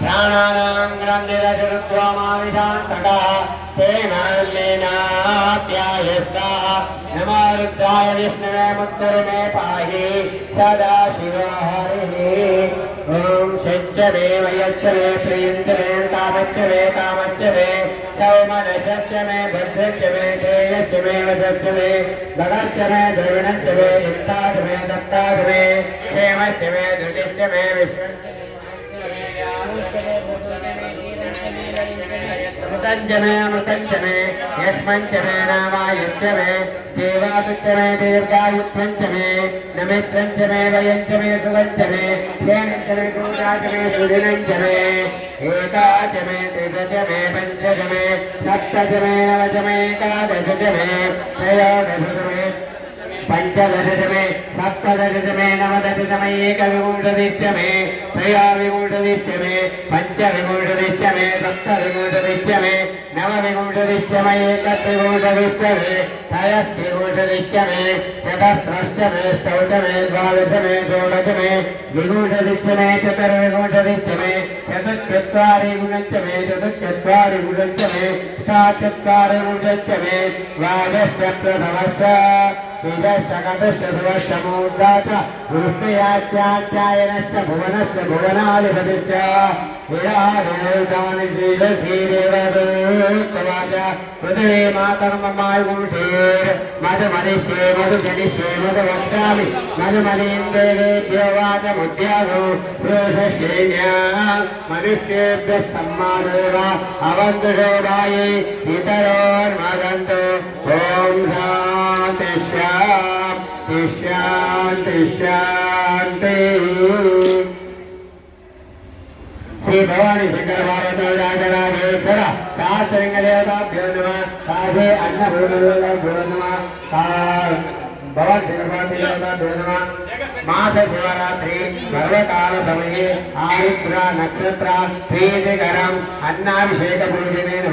प्राणानां ग्रन्थिरजुरुत्वमाविशान्तकः तेनान्येनाप्यायस्ताः नमो रुद्राय विष्णवे मुत्तरमे पाहि सदाशिवो हरिः ॐ शच्यमे वयच्यमे प्रियञ्चमे तापच्यमे कामच्यमे सौमनशच्यमे भद्रच्यमे श्रेयस्यमे वशच्यमे भगच्यमे द्रविणच्यमे युक्ताचमे दत्ताचमे क्षेमच्यमे धृतिश्चमे अमृतञ्जमे अमृतञ्जमे यस्मञ्जमे नामायुष्यमे देवायुष्यमे दीर्घायुष्यञ्जमे नमित्रञ्जमे वयञ्जमे सुगञ्जमे श्रेणञ्जमे सूर्याजमे सुदिनञ्जमे एकाचमे त्रिदशमे पञ्चजमे सप्तजमे नवजमे एकादशजमे त्रयोदशजमे पंचदशमे सप्तदशमे नवदशमे एकविंशतिशमे त्रयोविंशतिशमे पंचविंशतिशमे सप्तविंशतिशमे नवविंशतिशमे एकत्रिंशतिशमे त्रयस्त्रिंशतिशमे चतुस्रश्चमे षोडशमे द्वादशमे षोडशमे विंशतिशमे चतुर्विंशतिशमे चतुश्चत्वारिंशमे चतुश्चत्वारिंशमे साचत्वारिंशमे द्वादशप्रथमश्च शकटशर्वशमोदाच वृष्टयाच्याचायनश्च भुवनश्च भुवनाधिपतिश्च विराजोदानि श्रीलश्रीदेवदूतवाच पृथिवी मातर्ममायुंशीर् मधुमनिष्ये मधुजनिष्ये मधुवक्ष्यामि मधुमनीन्द्रेभ्यो वाचमुद्यागो प्रोषश्रेण्या मनुष्येभ्यः सम्मादेव अवन्तु शोभायै पितरोर्मदन्तु ॐ शान्ति शान्ति शान्ति शान्ति श्री भवानी शंकर भारत राजराजेश्वर सहस्रलिंग देवताभ्यो नमः काशे अन्नपूर्णदेवताभ्यो नमः भवन श्रीभगवती देवताभ्यो नमः मास शिवरात्रि पर्वकाल समये आरुद्र नक्षत्र प्रीतिकरम् अन्नाभिषेक पूजनेन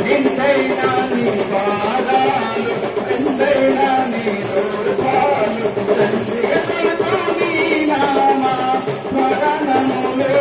నిందైనా నీ పాదాలు ఎందైనా నీ రూపాలు నీ నామ స్మరణములే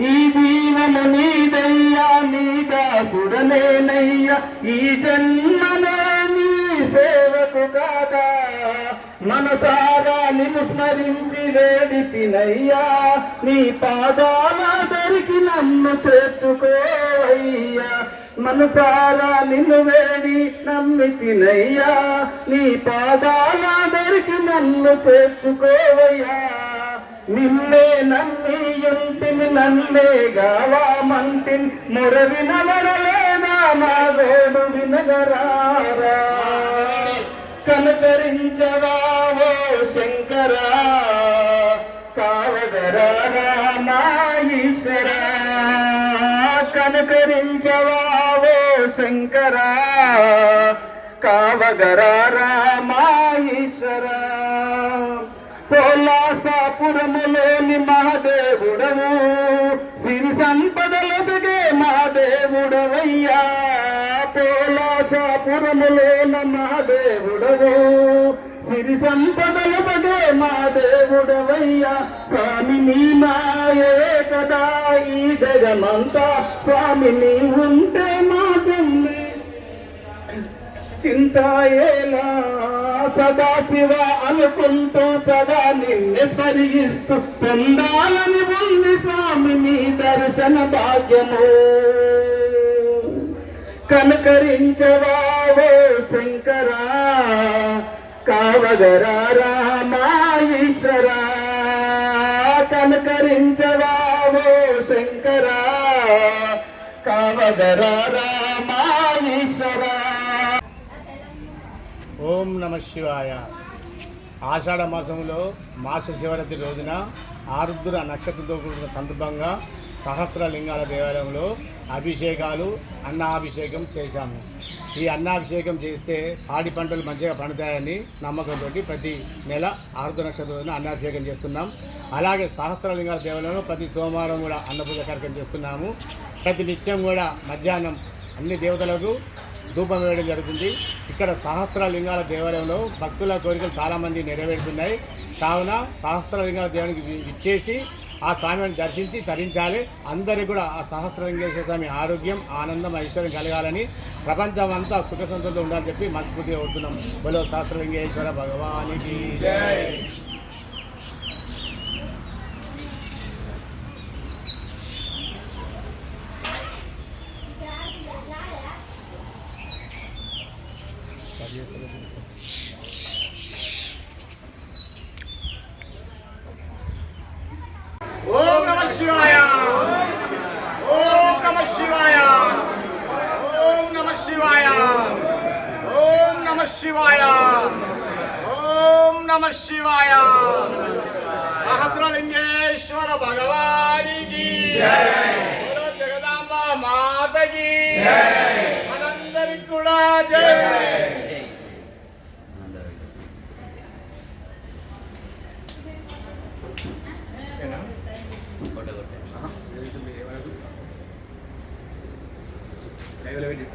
ఈ జీవన నీదయ్యా నీదాసుడనేనయ్యా ఈ జన్మనే నీ సేవకు కాదా మనసారా నిన్ను స్మరించి వేడితినయ్యా నీ పాదాల దరికి నన్ను చేర్చుకోవయ్యా మనసారా నిన్ను వేడి నమ్మితినయ్యా నీ పాదాల దరికి నన్ను చేర్చుకోవయ్యా నిన్నే నమ్మియుంటిని నన్నే గావామంటిని మొరవినవరలేదా మా వేడు వినగరారా కనకరించవా ఓ శంకరా కావగరారా మా ఈశ్వరా కనకరించవా ఓ శంకరా కావగరారా మా ఈశ్వరా పోలాసాపురములోని మహాదేవుడవు సిరి సంపదలసగే మహాదేవుడవయ్యా పోలాసాపురములోన మహాదేవుడవు సిరి సంపదలసగే మహాదేవుడవయ్యా స్వామి నీ మాయే కదా ఈ జగమంతా స్వామి నీ ఉంటే మాకుంది చింతాయేలా సదా శివ అనుకుంటూ సదా నిన్ను స్మరిస్తూ పొందాలని ఉంది స్వామి నీ దర్శన భాగ్యము కనకరించవా ఓ శంకరా కావగరారా మా ఈశ్వరా కనకరించవా ఓ శంకరా కావగరారా మా ఈశ్వరా. ఓం నమ శివాయ. ఆషాఢ మాసంలో మాస శివరాత్రి రోజున ఆరుద్ర నక్షత్రంతో కూడిన సందర్భంగా సహస్రలింగాల దేవాలయంలో అభిషేకాలు అన్నాభిషేకం చేశాము. ఈ అన్నాభిషేకం చేస్తే పాడి పంటలు మంచిగా పండుతాయని నమ్మకంతో ప్రతి నెల ఆరుద్ర నక్షత్రం రోజున అన్నాభిషేకం చేస్తున్నాం. అలాగే సహస్రలింగాల దేవాలయంలో ప్రతి సోమవారం కూడా అన్నపూజ కార్యక్రమం చేస్తున్నాము. ప్రతి నిత్యం కూడా మధ్యాహ్నం అన్ని దేవతలకు ధూపం వేయడం జరుగుతుంది. ఇక్కడ సహస్రలింగాల దేవాలయంలో భక్తుల కోరికలు చాలామంది నెరవేరుతున్నాయి. కావున సహస్రలింగాల దేవునికి ఇచ్చేసి ఆ స్వామిని దర్శించి తరించాలి. అందరికీ కూడా ఆ సహస్రలింగేశ్వర స్వామి ఆరోగ్యం, ఆనందం, ఐశ్వర్యం కలగాలని, ప్రపంచం అంతా సుఖ సంతోషంతో ఉండాలని చెప్పి మనస్ఫూర్తిగా కోరుతున్నాం. బలో సహస్రలింగేశ్వర భగవానికి జై. ఓం నమః శివాయ. ఓం నమః శివాయ. ఓం నమః శివాయ. ఓం నమః శివాయ. ఓం నమః శివాయ. సహస్రలింగేశ్వర భగవానికి జై. జగదాంబ మాతకి జై. మనందరికి కూడా జై. కొట్ట లైవ్లో పెట్టి